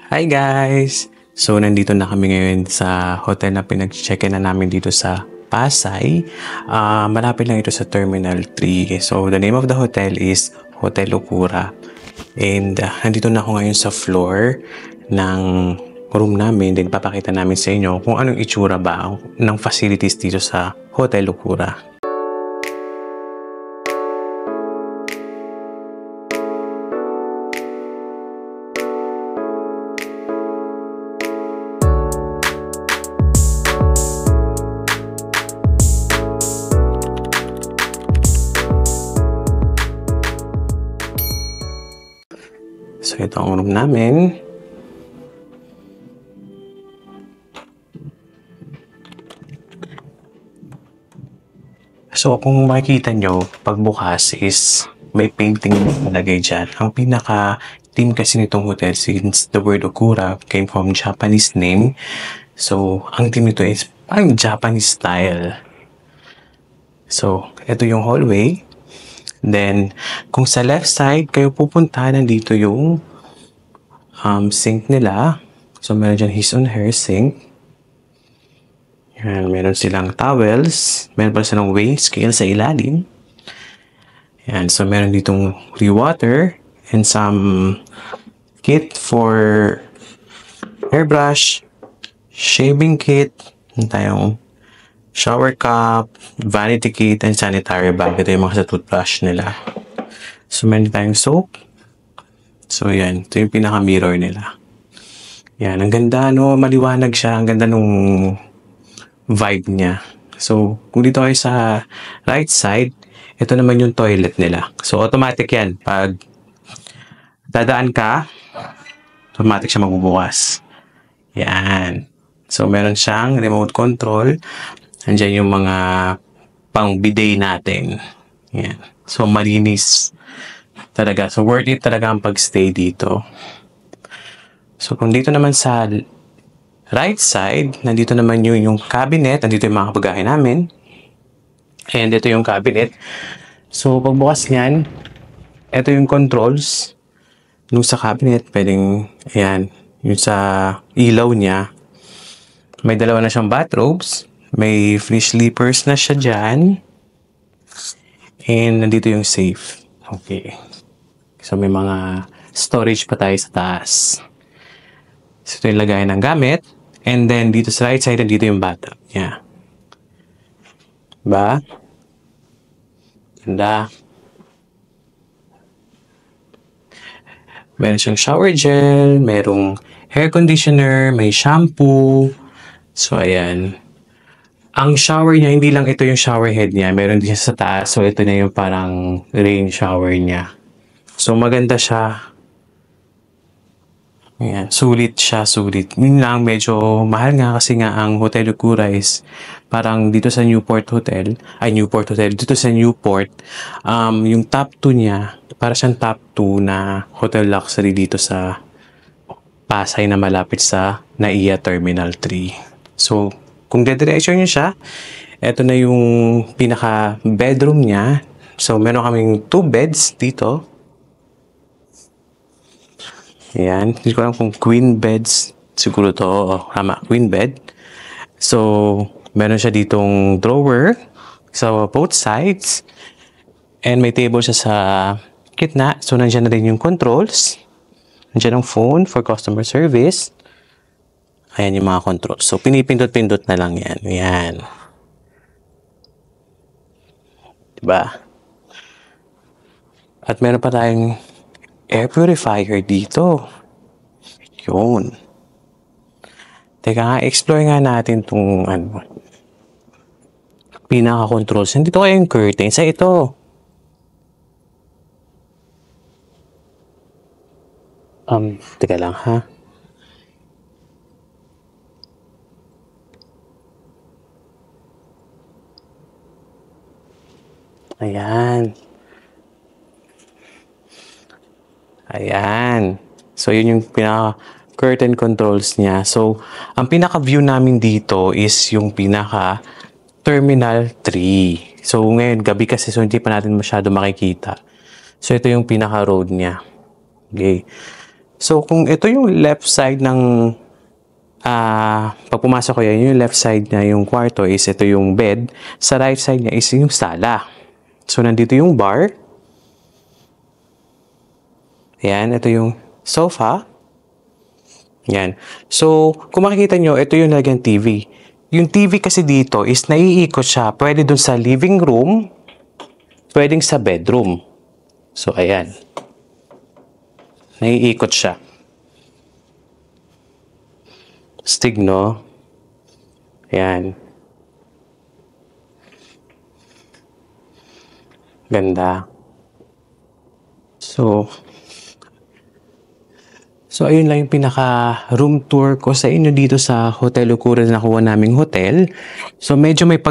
Hi guys! So, nandito na kami ngayon sa hotel na pinag-check-in na namin dito sa Pasay. Malapit lang ito sa Terminal 3. So, the name of the hotel is Hotel Okura. And nandito na ako ngayon sa floor ng room namin. Then, papakita namin sa inyo kung anong itsura ba ng facilities dito sa Hotel Okura. So, ito ang room namin. So, kung makikita nyo, pagbukas is may painting na nalagay dyan. Ang pinaka-theme kasi nitong hotel, since the word Okura came from Japanese name, so, ang theme nito is parang Japanese style. So, ito yung hallway. Then, kung sa left side, kayo pupunta, nandito yung sink nila. So, meron dyan his on her sink. Yan, meron silang towels. Meron pa silang weighing scale sa ilalim. Yan, so meron ditong re-water and some kit for hairbrush, shaving kit, tayong shower cup, vanity kit, and sanitary bag. Ito yung mga sa toothbrush nila. So, meron tayong soap. So, yan. Ito yung pinaka-mirror nila. Yan. Ang ganda, no? Maliwanag siya. Ang ganda nung vibe niya. So, kung dito kayo sa right side, ito naman yung toilet nila. So, automatic yan. Pag dadaan ka, automatic siya magbubukas. Yan. So, meron siyang remote control. Andiyan yung mga pang-bidet natin. Yan. So, malinis talaga. So, worth it talaga ang pag-stay dito. So, kung dito naman sa right side, nandito naman yung cabinet. Nandito yung mga kabagahe namin. And ito yung cabinet. So, pagbukas niyan, ito yung controls. Nung sa cabinet, pwedeng, ayan, yung sa ilaw niya. May dalawa na siyang bathrobes. May free sleepers na siya dyan. And nandito yung safe. Okay. So, may mga storage pa tayo sa taas. So, ito yung lagayan ng gamit. And then, dito sa right side, nandito yung bathtub. Yeah. Diba? Ganda. Meron siyang shower gel. Merong hair conditioner. May shampoo. So, ayan. Ang shower niya, hindi lang ito yung shower head niya. Meron din siya sa taas. So, ito na yung parang rain shower niya. So, maganda siya. Ayan. Sulit siya, sulit. Yun lang, medyo mahal nga kasi nga ang Hotel Okura is parang dito sa Newport Hotel. Dito sa Newport, yung top 2 niya, para siyang top 2 na hotel luxury dito sa Pasay na malapit sa NAIA Terminal 3. So, kung dediretso nyo siya, ito na yung pinaka-bedroom niya. So, meron kaming 2 beds dito. Ayan. Hindi ko alam kung queen beds. Siguro to. Tama. Queen bed. So, meron siya ditong drawer sa both sides. And may table siya sa gitna. So, nandiyan na rin yung controls. Nandiyan ang phone for customer service. Ayan yung mga controls. So, pinipindot-pindot na lang yan. Ayan. Diba? At meron pa tayong air purifier dito. Yun. Teka nga, explore nga natin itong pinaka-controls. Nandito kayo yung curtains. Ay, ito. Teka lang ha. Ayan. Ayan. So, yun yung pinaka-curtain controls niya. So, ang pinaka-view namin dito is yung pinaka-Terminal 3. So, ngayon, gabi kasi, so hindi pa natin masyado makikita. So, ito yung pinaka-road niya. Okay. So, kung ito yung left side ng pag pumasok ko yan, yung left side niya, yung kwarto is ito yung bed. Sa right side niya is yung sala. So, nandito yung bar. Ayan, ito yung sofa. Yan. So, kung makikita nyo, ito yung nalagyan TV. Yung TV kasi dito is naiikot siya. Pwede dun sa living room, pwedeng sa bedroom. So, ayan. Naiikot siya. Stig, no? Ayan. Ganda. So, ayun lang yung pinaka room tour ko sa inyo dito sa Hotel Okura na nakuha naming hotel. So, medyo may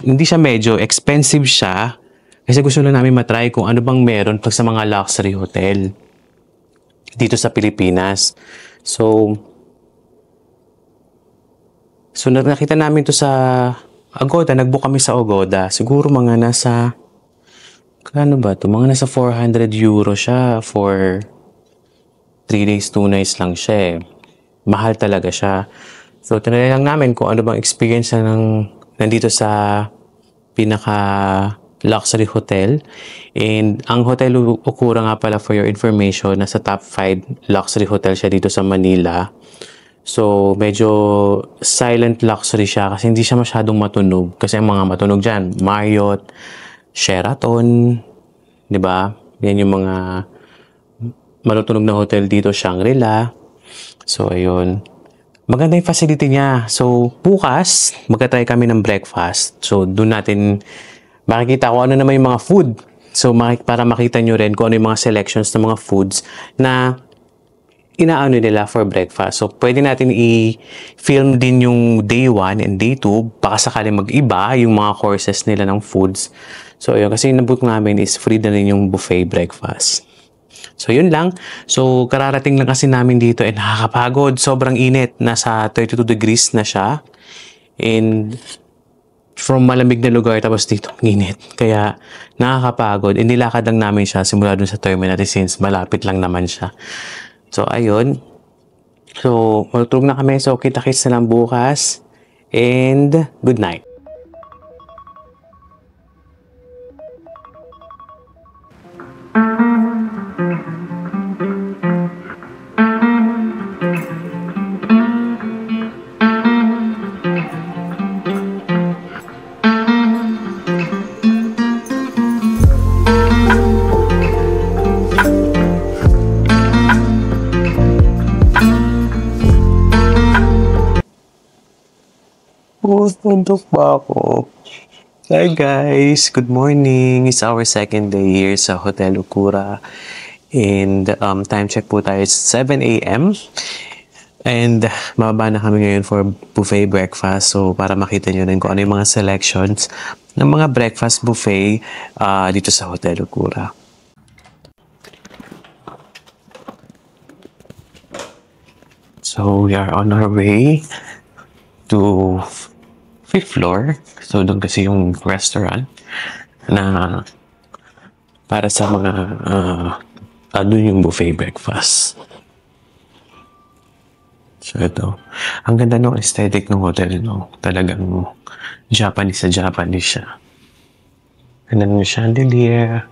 hindi siya medyo, expensive siya. Kasi gusto lang namin matry kung ano bang meron pag sa mga luxury hotel dito sa Pilipinas. So nakita namin to sa Agoda. Nag-book kami sa Agoda. Siguro mga nasa, ano ba to? Mga nasa 400 euro siya for 3 days, 2 nights lang siya eh. Mahal talaga siya. So, tinry lang namin kung ano bang experience nandito sa pinaka luxury hotel. And ang Hotel Okura nga pala, for your information, nasa top 5 luxury hotel siya dito sa Manila. So, medyo silent luxury siya kasi hindi siya masyadong matunog. Kasi ang mga matunog dyan, Marriott, Sheraton, di ba? Yan yung mga matutunog na hotel dito, Shangri-La. So, ayun. Maganda yung facility niya. So, bukas, magka-try kami ng breakfast. So, doon natin makikita kung ano naman yung mga food. So, para makita nyo rin kung ano yung mga selections ng mga foods na inaano nila for breakfast. So, pwede natin i-film din yung day 1 and day 2. Baka sakali mag-iba yung mga courses nila ng foods. So, yun. Kasi yung nabook namin is free na rin yung buffet breakfast. So, yun lang. So, kararating lang kasi namin dito and nakakapagod. Sobrang init. Nasa 32 degrees na siya. And from malamig na lugar tapos dito init. Kaya nakakapagod. And nilakad lang namin siya simula dun sa terminal since malapit lang naman siya. So, ayun. So, matutulog na kami. So, kita-kits na lang bukas. And good night. Nandok ba ako? Hi guys! Good morning! It's our second day here sa Hotel Okura. And time check po tayo is 7 a.m. And mababa na kami ngayon for buffet breakfast. So para makita nyo rin kung ano yung mga selections ng mga breakfast buffet dito sa Hotel Okura. So we are on our way to 5th floor. So, doon kasi yung restaurant na para sa mga doon yung buffet breakfast. So, ito. Ang ganda ng aesthetic ng hotel, no? Talagang Japanese siya. Ganda ng chandelier.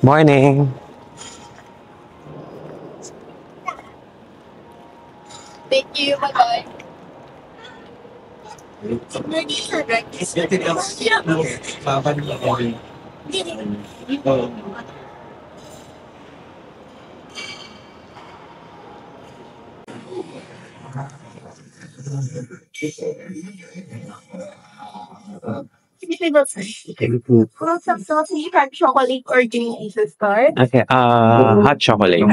Morning. Thank you. Bye-bye. Ready for breakfast? Some saucy hot chocolate or green to start. Okay, hot chocolate.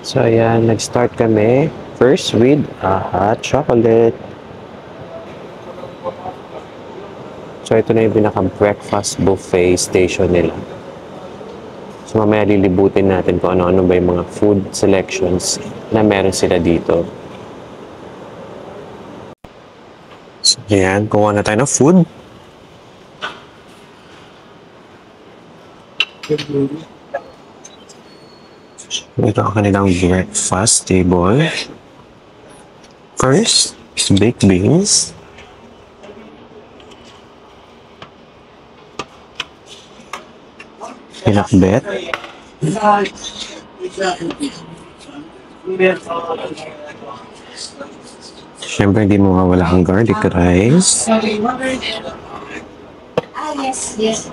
So, ayan, nag-start kami. First with a hot chocolate. So, ito na yung pinaka-breakfast buffet station nila. So, mamaya lilibutin natin kung ano-ano ba yung mga food selections na meron sila dito. So, yan. Kuha na tayo ng food. Ito ang kanilang breakfast table. First is baked beans. Pinakbet. Siyempre, hindi mo mawala ang garlic rice. Yes.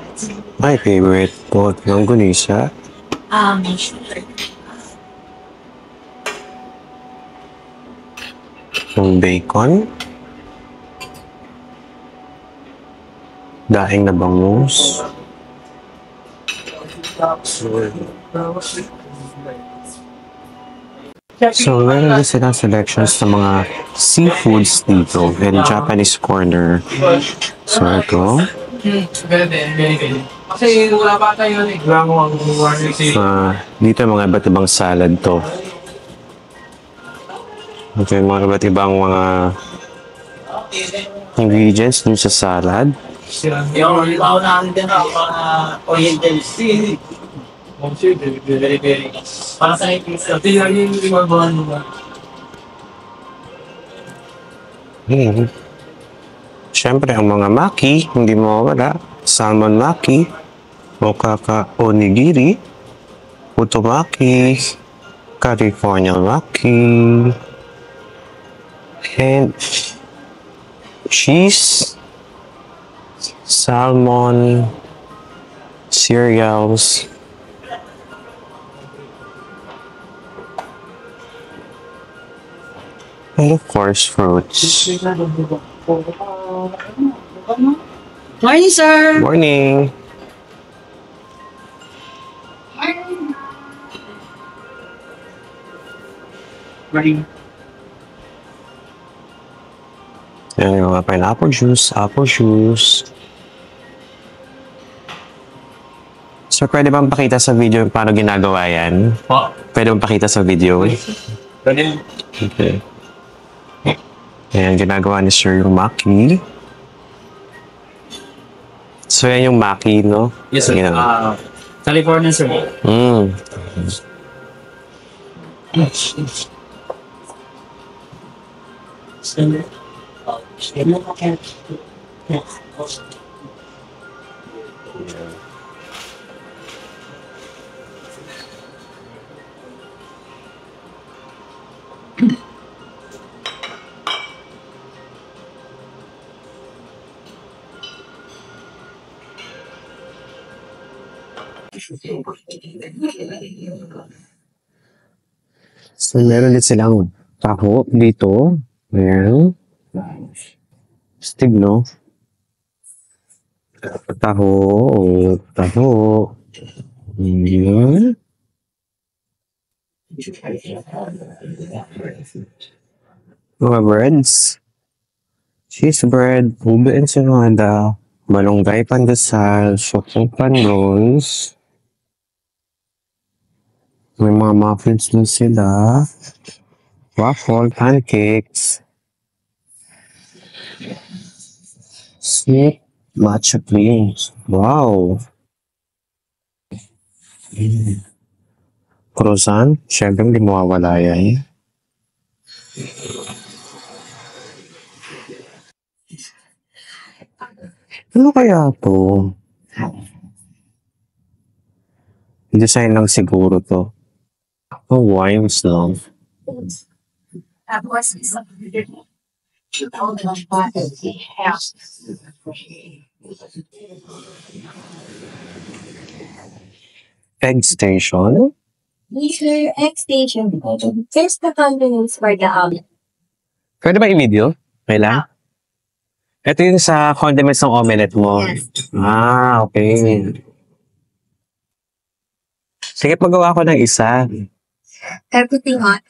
My favorite po, longganisa. Yung bacon. Daing na bangus. So, meron din silang selections ng mga seafoods dito. Very Japanese corner. So, ito. Kasi wala pa tayo eh. Dito mga iba't ibang salad to. Ito yung mga iba't ibang mga ingredients dun sa salad. Yung ibaw namin din ako mga oriental sea. Very. Para sa ikin, sabi lang yung limagawa mo ba? Siyempre, ang mga maki, hindi mawawala. Salmon maki, okaka onigiri, utomaki, California maki, and cheese, salmon, cereals, and of course, fruits. Morning, sir. Morning! Yan yung mga pineapple juice, apple juice. So, pwede bang pakita sa video paano ginagawa yan? Pwede bang pakita sa video? Okay. Ayan, ginagawa ni Sir yung maki. So, yan yung maki, no? Yes, sir. Yan. California, sir. Mm. So, meron din silang taho dito. Ayan. Stig, no? Taho. Taho. Ayan. Mga breads. Cheese bread, ube enchilada, malunggay pandesal, sokong panrolls. May mga muffins din sila. Waffle, pancakes. Sweet matcha creams. Wow! Croissant, syempre hindi mawawala yan. Ano kaya to? Design lang siguro to. Oh, wines lang. Tapos, isang Egg station. Leisure X station. Here's the condiments for the omelet. Pwede ba i-video? Kailan? Ito yung sa condiments ng omelette mo. Ah, okay. Sige, pagawa ko ng isa. Everything hot.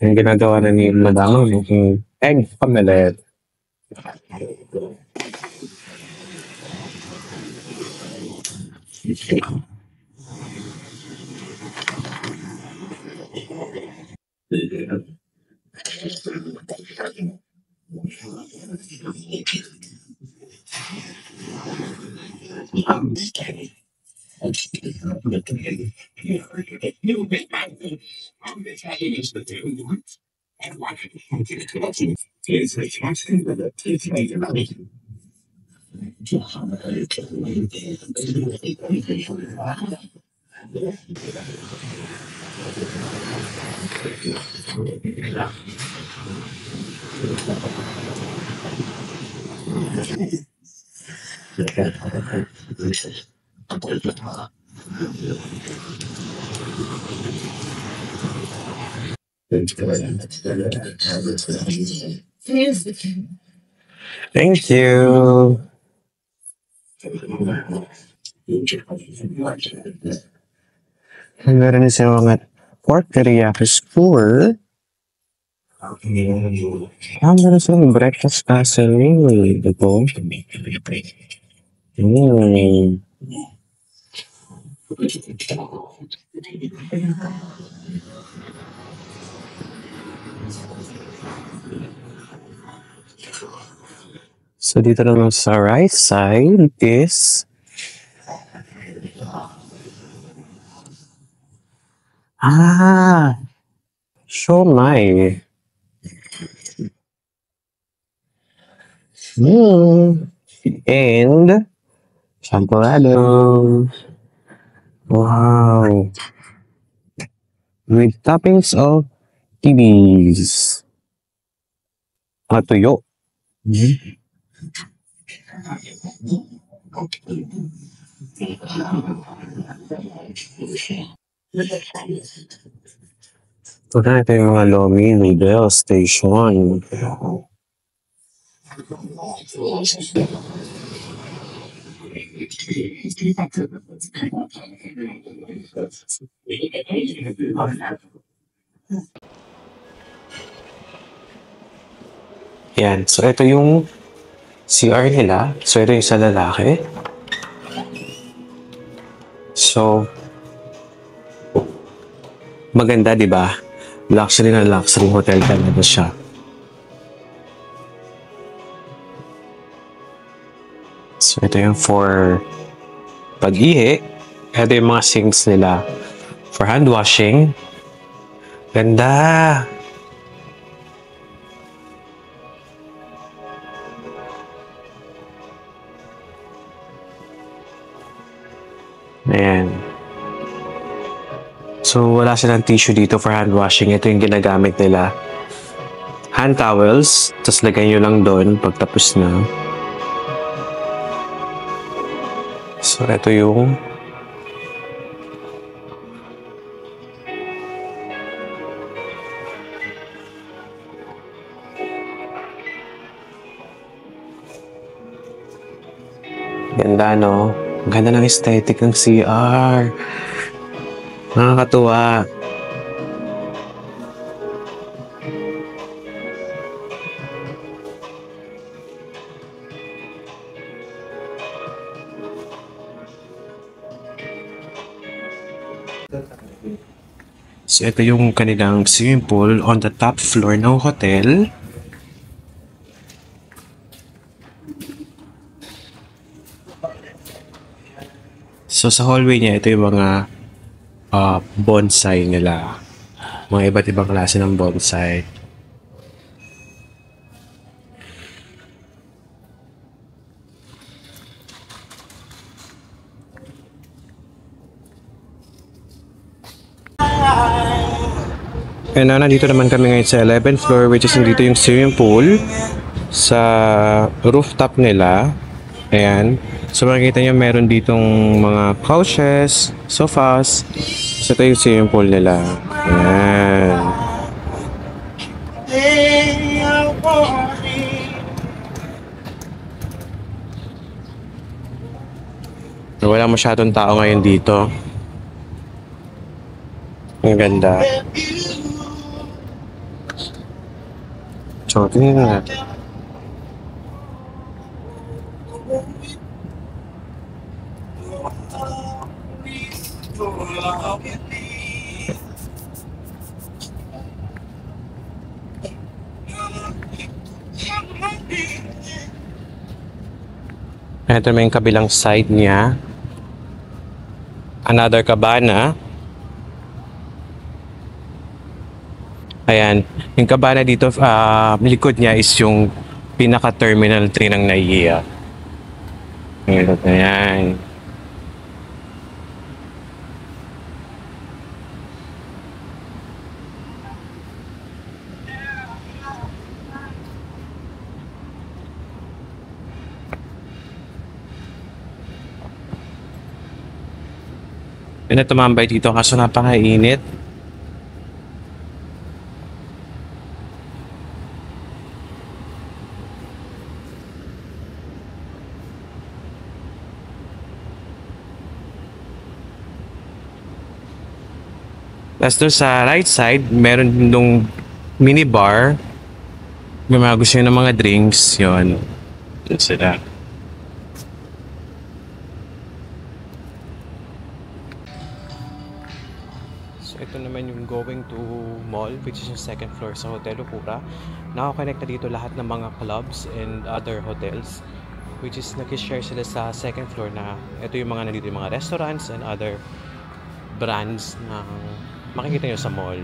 Yung ginagawa na ni Madam, yung egg omelette. Thank you. Meron din sa mga pork teriyaki skewer. Meron silang breakfast casserole. Ito. So, dito naman sa right side is siomai. And champurrado. Wow. With toppings of kibis. Tuyo. Ito na, ito yung mga Lomi Noodle Station. Yan. So, ito yung CR nila. So, ito yung sa lalaki. So, maganda, di ba? Luxury na luxury hotel talaga siya. So, ito yung for pag-ihi. Ito yung mga sinks nila for hand washing. Ganda! Ayan. So, wala silang tissue dito for hand washing. Ito yung ginagamit nila. Hand towels. Tapos lagay nyo lang doon pagtapos na. So, ito yung ganda, no? Ang ganda ng aesthetic ng CR. Nakakatuwa. So, ito yung kanilang swimming pool on the top floor ng hotel. So, sa hallway niya, ito yung mga bonsai nila. Mga iba't ibang klase ng bonsai. And nandito naman kami ngayon sa 11th floor, which is dito yung swimming pool sa rooftop nila. Ayan. So makikita nyo meron ditong mga couches, sofas. So ito yung swimming pool nila. Ayan. Wala masyadong tao ngayon dito. Ang ganda. So, tingnan natin. Ito may kabilang side niya. Another cabana. Ayan. Yung cabana dito, likod niya is yung pinaka-terminal 3 ng NAIA. Ayan. May tumambay dito kaso napakainit. Tapos doon sa right side, meron nung minibar. May mga gusto nyo ng mga drinks. Yun. Doon sila. So ito naman yung going to mall, which is yung second floor sa Hotel Okura. Nakakonect na dito lahat ng mga clubs and other hotels, which is nag-share sila sa second floor na ito yung mga nandito, yung mga restaurants and other brands na makikita nyo sa mall.